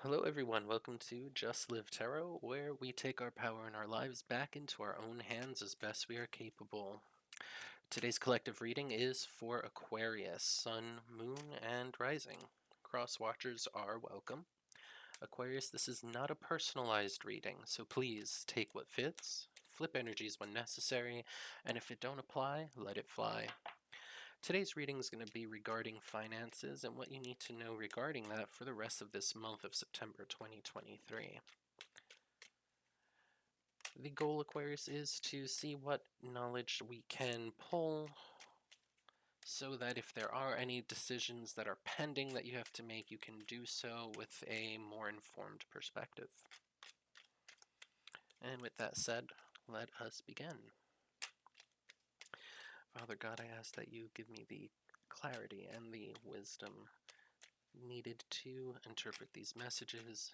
Hello, everyone. Welcome to Just Live Tarot, where we take our power and our lives back into our own hands as best we are capable. Today's collective reading is for Aquarius, Sun, Moon, and Rising. Cross watchers are welcome. Aquarius, this is not a personalized reading, so please take what fits, flip energies when necessary, and if it don't apply, let it fly. Today's reading is going to be regarding finances and what you need to know regarding that for the rest of this month of September 2023. The goal, Aquarius, is to see what knowledge we can pull so that if there are any decisions that are pending that you have to make, you can do so with a more informed perspective. And with that said, let us begin. Father God, I ask that you give me the clarity and the wisdom needed to interpret these messages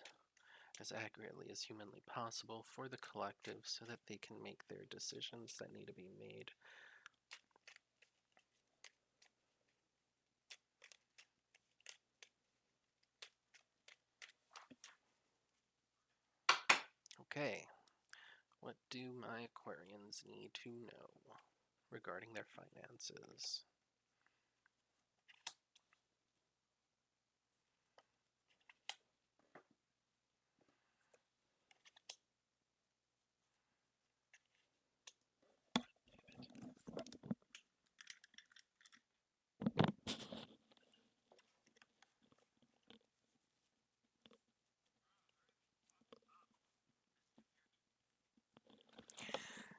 as accurately as humanly possible for the collective so that they can make their decisions that need to be made. Okay, what do my Aquarians need to know regarding their finances?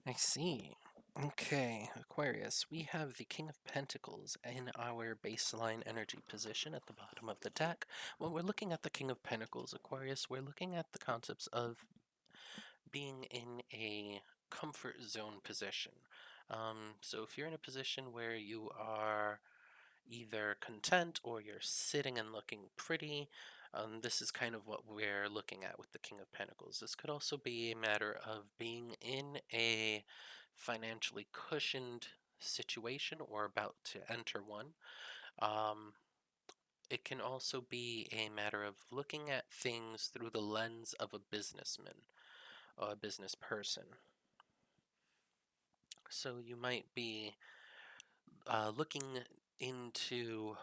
I see. Okay, Aquarius, we have the King of Pentacles in our baseline energy position at the bottom of the deck. When we're looking at the King of Pentacles, Aquarius, we're looking at the concepts of being in a comfort zone position. So if you're in a position where you are either content or you're sitting and looking pretty, this is kind of what we're looking at with the King of Pentacles. This could also be a matter of being in a financially cushioned situation or about to enter one. It can also be a matter of looking at things through the lens of a businessman or a business person. So you might be looking into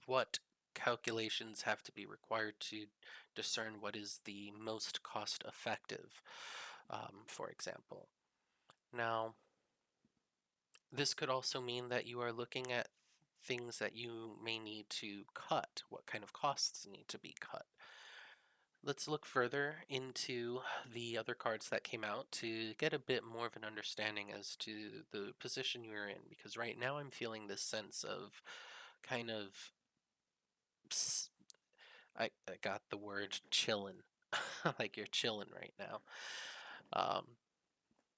what calculations have to be required to discern what is the most cost effective, for example. Now, this could also mean that you are looking at things that you may need to cut, what kind of costs need to be cut. Let's look further into the other cards that came out to get a bit more of an understanding as to the position you're in, because right now I'm feeling this sense of kind of I got the word chillin', like you're chilling right now,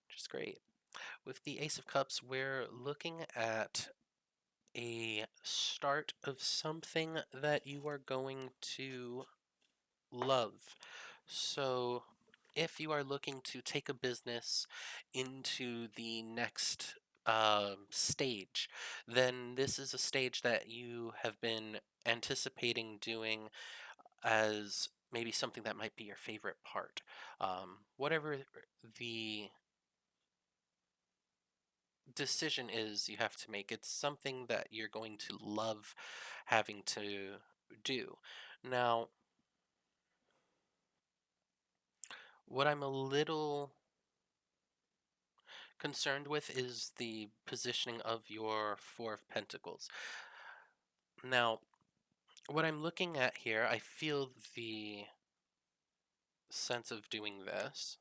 which is great. With the Ace of Cups, we're looking at a start of something that you are going to love. So if you are looking to take a business into the next stage, then this is a stage that you have been anticipating doing as maybe something that might be your favorite part. Whatever the decision is you have to make, it's something that you're going to love having to do. Now, what I'm a little concerned with is the positioning of your Four of Pentacles. Now, what I'm looking at here, I feel the sense of doing this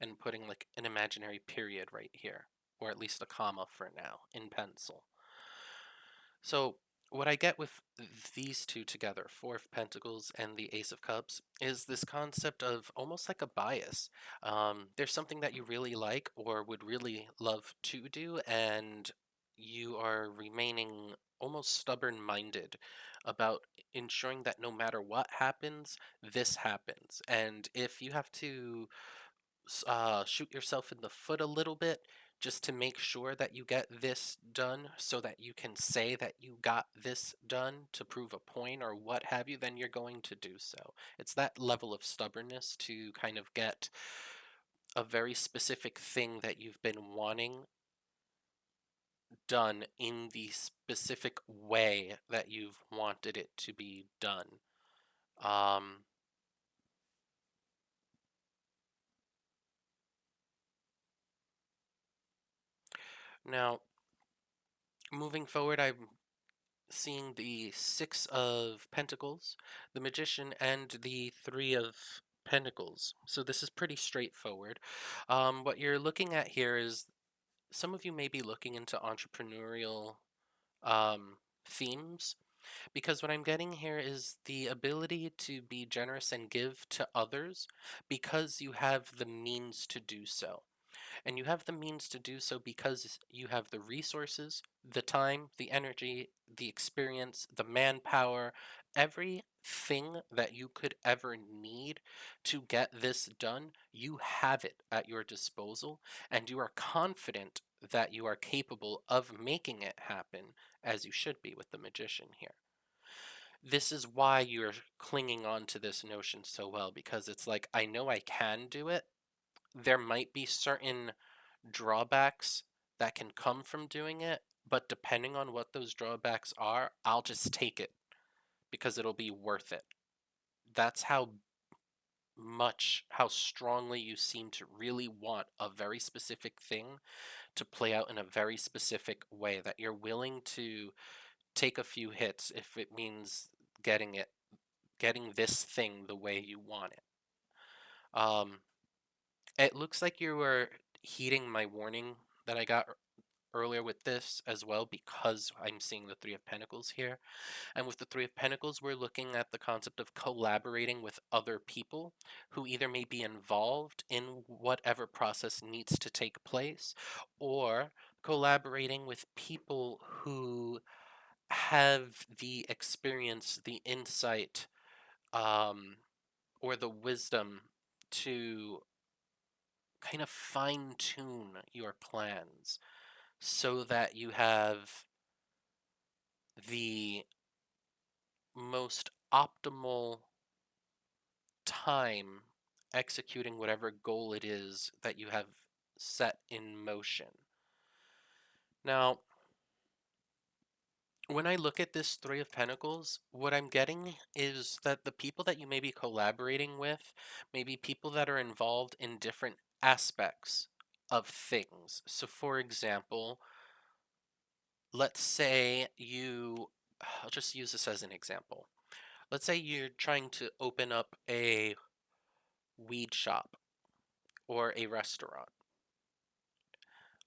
and putting like an imaginary period right here, or at least a comma for now in pencil. So what I get with these two together, Four of Pentacles and the Ace of Cups, is this concept of almost like a bias. There's something that you really like or would really love to do, and you are remaining almost stubborn-minded about ensuring that no matter what happens, this happens. And if you have to shoot yourself in the foot a little bit just to make sure that you get this done so that you can say that you got this done to prove a point or what have you, then you're going to do so. It's that level of stubbornness to kind of get a very specific thing that you've been wanting done in the specific way that you've wanted it to be done. Um, Now, moving forward, I'm seeing the Six of Pentacles, the Magician, and the Three of Pentacles. So this is pretty straightforward. What you're looking at here is some of you may be looking into entrepreneurial themes, because what I'm getting here is the ability to be generous and give to others because you have the means to do so. And you have the means to do so because you have the resources, the time, the energy, the experience, the manpower, everything that you could ever need to get this done. You have it at your disposal, and you are confident that you are capable of making it happen, as you should be with the magician here. This is why you're clinging on to this notion so well, because it's like, I know I can do it. There might be certain drawbacks that can come from doing it, but depending on what those drawbacks are, I'll just take it because it'll be worth it. That's how strongly you seem to really want a very specific thing to play out in a very specific way, that you're willing to take a few hits if it means getting this thing the way you want it. Um, it looks like you were heeding my warning that I got earlier with this as well, because I'm seeing the Three of Pentacles here. And with the Three of Pentacles, we're looking at the concept of collaborating with other people who either may be involved in whatever process needs to take place, or collaborating with people who have the experience, the insight, um, or the wisdom to kind of fine tune your plans so that you have the most optimal time executing whatever goal it is that you have set in motion. Now, when I look at this Three of Pentacles, what I'm getting is that the people that you may be collaborating with may be people that are involved in different aspects of things. So, for example, let's say I'll just use this as an example. Let's say you're trying to open up a weed shop or a restaurant.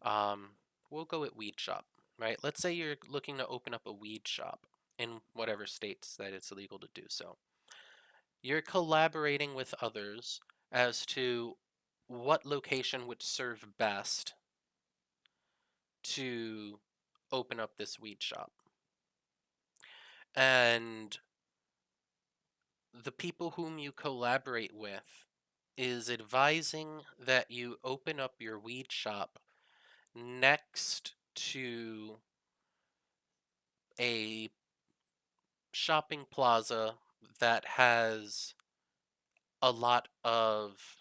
Um, we'll go with weed shop, right? Let's say you're looking to open up a weed shop in whatever states that it's illegal to do so. You're collaborating with others as to what location would serve best to open up this weed shop. And the people whom you collaborate with is advising that you open up your weed shop next to a shopping plaza that has a lot of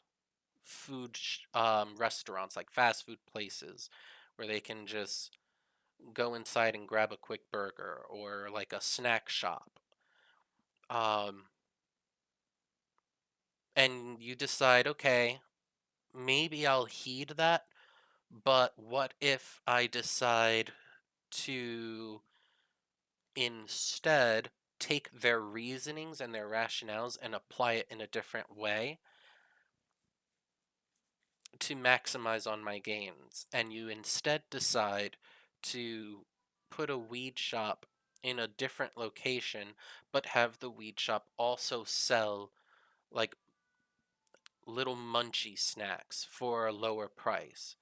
restaurants, like fast food places, where they can just go inside and grab a quick burger, or like a snack shop. Um, and you decide, okay, maybe I'll heed that, but what if I decide to instead take their reasonings and their rationales and apply it in a different way to maximize on my gains? And you instead decide to put a weed shop in a different location, but have the weed shop also sell like little munchy snacks for a lower price.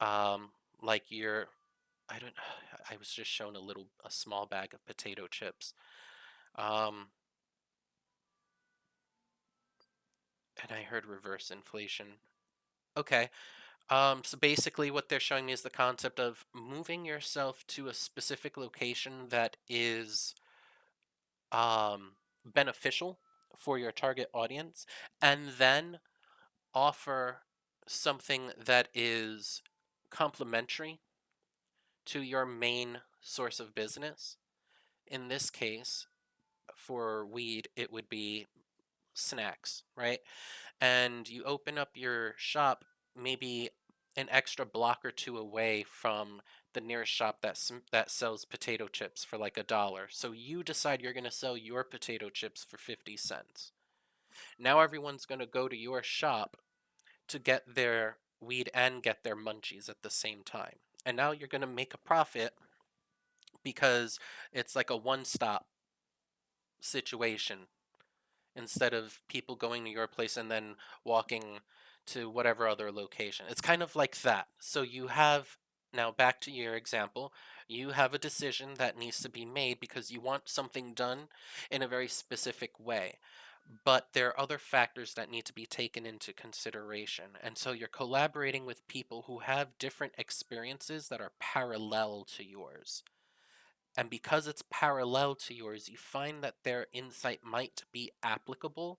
Um, like I don't, I was just shown a small bag of potato chips. Um, and I heard reverse inflation. Okay. So basically, what they're showing me is the concept of moving yourself to a specific location that is beneficial for your target audience, and then offer something that is complementary to your main source of business. In this case, for weed, it would be snacks, right? And you open up your shop maybe an extra block or two away from the nearest shop that sells potato chips for like $1. So you decide you're going to sell your potato chips for 50 cents. Now everyone's going to go to your shop to get their weed and get their munchies at the same time. And now you're going to make a profit because it's like a one-stop situation instead of people going to your place and then walking to whatever other location. It's kind of like that. So you have, now back to your example, you have a decision that needs to be made because you want something done in a very specific way. But there are other factors that need to be taken into consideration. And so you're collaborating with people who have different experiences that are parallel to yours. And because it's parallel to yours, you find that their insight might be applicable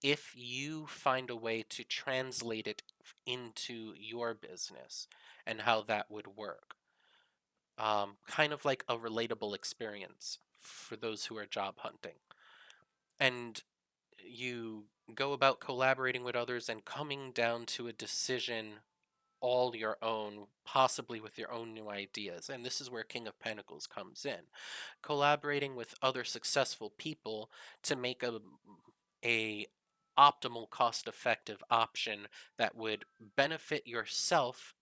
if you find a way to translate it into your business and how that would work. Kind of like a relatable experience for those who are job hunting. And you go about collaborating with others and coming down to a decision all your own, possibly with your own new ideas. And this is where King of Pentacles comes in. Collaborating with other successful people to make a optimal cost effective option that would benefit yourself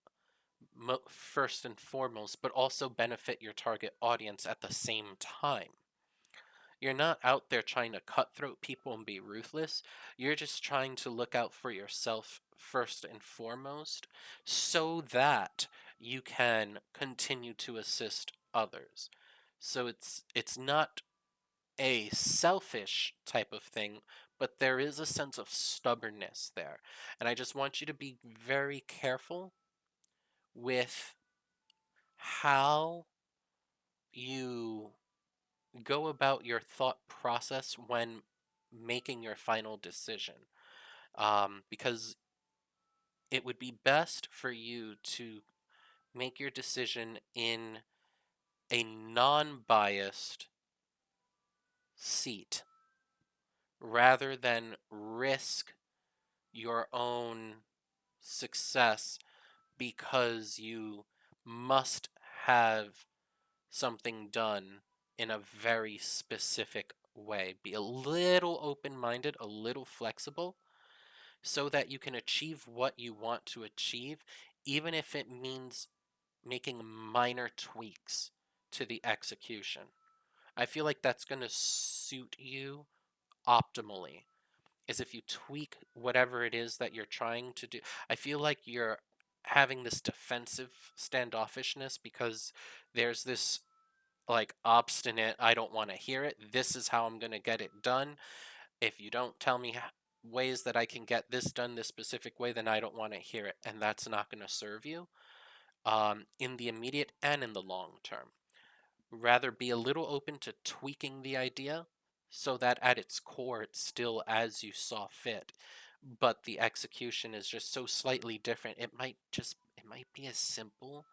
first and foremost, but also benefit your target audience at the same time. You're not out there trying to cutthroat people and be ruthless. You're just trying to look out for yourself first and foremost so that you can continue to assist others. So it's not a selfish type of thing, but there is a sense of stubbornness there. And I just want you to be very careful with how you go about your thought process when making your final decision. Because it would be best for you to make your decision in a non biased seat rather than risk your own success because you must have something done in a very specific way. Be a little open minded, a little flexible, so that you can achieve what you want to achieve, even if it means making minor tweaks to the execution. I feel like that's going to suit you optimally. Is if you tweak whatever it is that you're trying to do. I feel like you're having this defensive standoffishness because there's this like obstinate, I don't want to hear it. This is how I'm going to get it done. If you don't tell me ways that I can get this done this specific way, then I don't want to hear it. And that's not going to serve you in the immediate and in the long term. Rather be a little open to tweaking the idea so that at its core it's still as you saw fit, but the execution is just so slightly different. It might be as simple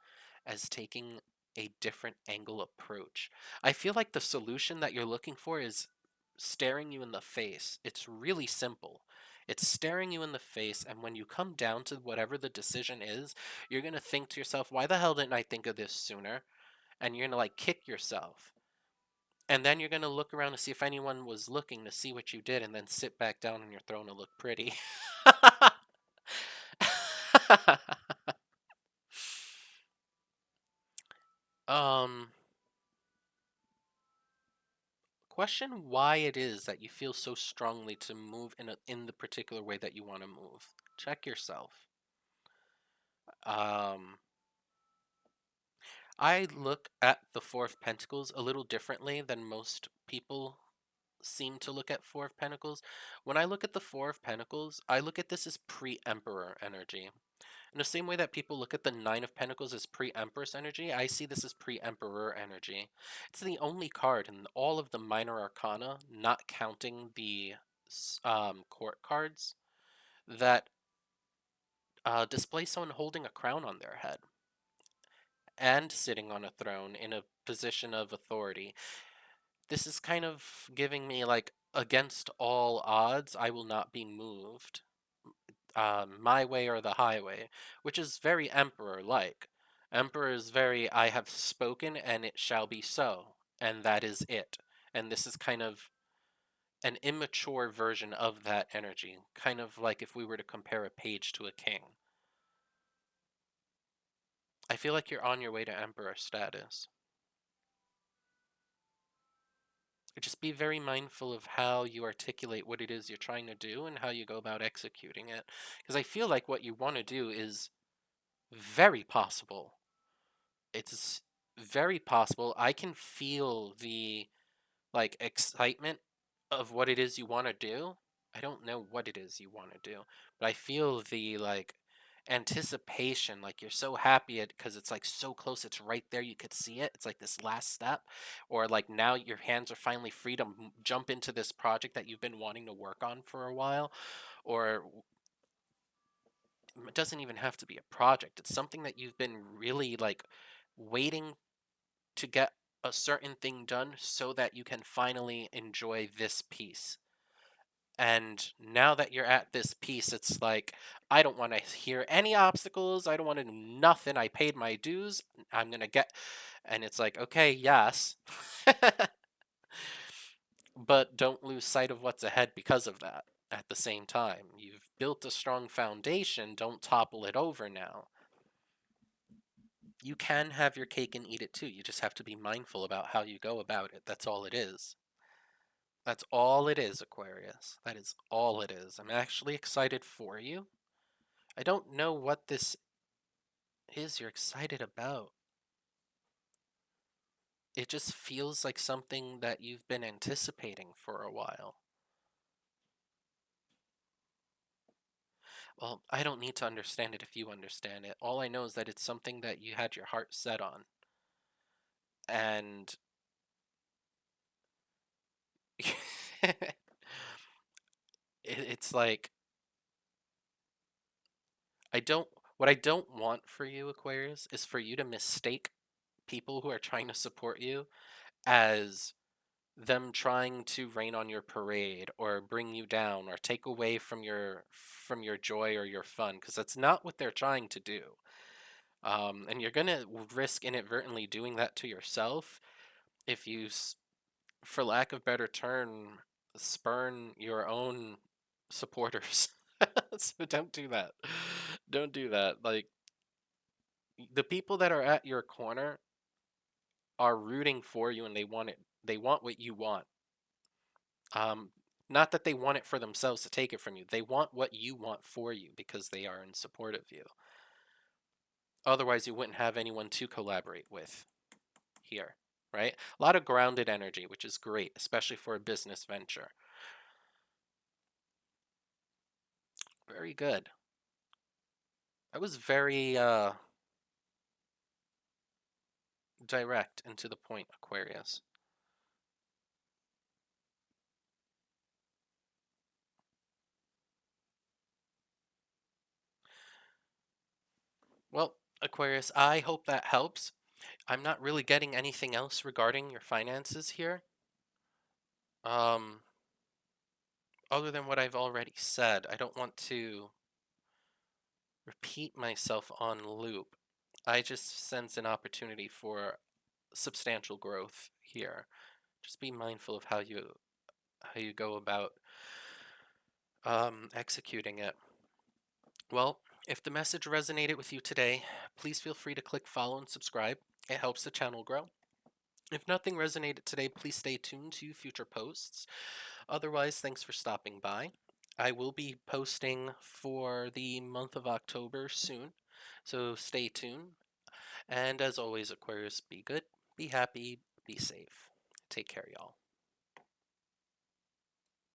as taking a different angle approach. I feel like the solution that you're looking for is staring you in the face. It's really simple. It's staring you in the face, and when you come down to whatever the decision is, you're going to think to yourself, why the hell didn't I think of this sooner? And you're going to like kick yourself. And then you're going to look around to see if anyone was looking to see what you did, and then sit back down on your throne to look pretty. um, question why it is that you feel so strongly to move in the particular way that you want to move. Check yourself. Um, I look at the Four of Pentacles a little differently than most people seem to look at Four of Pentacles. When I look at the Four of Pentacles, I look at this as pre-Emperor energy. In the same way that people look at the Nine of Pentacles as pre-Empress energy, I see this as pre-Emperor energy. It's the only card in all of the minor arcana, not counting the court cards, that display someone holding a crown on their head and sitting on a throne in a position of authority. This is kind of giving me like, against all odds, I will not be moved. My way or the highway, which is very Emperor like. Emperor is very, I have spoken and it shall be so, and that is it. And this is kind of an immature version of that energy, kind of like if we were to compare a page to a king. I feel like you're on your way to Emperor status. Just be very mindful of how you articulate what it is you're trying to do and how you go about executing it. Because I feel like what you want to do is very possible. It's very possible. I can feel the like excitement of what it is you want to do. I don't know what it is you want to do, but I feel the like anticipation, like you're so happy because it's like so close, it's right there, you could see it. It's like this last step, or like now your hands are finally free to jump into this project that you've been wanting to work on for a while, or it doesn't even have to be a project. It's something that you've been really like waiting to get a certain thing done so that you can finally enjoy this piece. And now that you're at this piece, it's like, I don't want to hear any obstacles. I don't want to do nothing. I paid my dues. I'm going to get. And it's like, okay, yes. But don't lose sight of what's ahead because of that at the same time. You've built a strong foundation. Don't topple it over now. You can have your cake and eat it too. You just have to be mindful about how you go about it. That's all it is. That's all it is, Aquarius. That is all it is. I'm actually excited for you. I don't know what this is you're excited about. It just feels like something that you've been anticipating for a while. Well, I don't need to understand it if you understand it. All I know is that it's something that you had your heart set on. And it's like, I don't, what I don't want for you, Aquarius, is for you to mistake people who are trying to support you as them trying to rain on your parade or bring you down or take away from your joy or your fun, because that's not what they're trying to do. And you're gonna risk inadvertently doing that to yourself if you, for lack of better term, spurn your own supporters. So don't do that. Don't do that. Like, the people that are at your corner are rooting for you and they want it. They want what you want. Um, Not that they want it for themselves to take it from you. They want what you want for you because they are in support of you. Otherwise, you wouldn't have anyone to collaborate with here, right? A lot of grounded energy, which is great, especially for a business venture. Very good. I was very direct and to the point, Aquarius. Well, Aquarius, I hope that helps. I'm not really getting anything else regarding your finances here. Um, Other than what I've already said, I don't want to repeat myself on loop. I just sense an opportunity for substantial growth here. Just be mindful of how you go about executing it. Well, if the message resonated with you today, please feel free to click follow and subscribe. It helps the channel grow. If nothing resonated today, please stay tuned to future posts. Otherwise, thanks for stopping by. I will be posting for the month of October soon, so stay tuned. And as always, Aquarius, be good, be happy, be safe. Take care, y'all.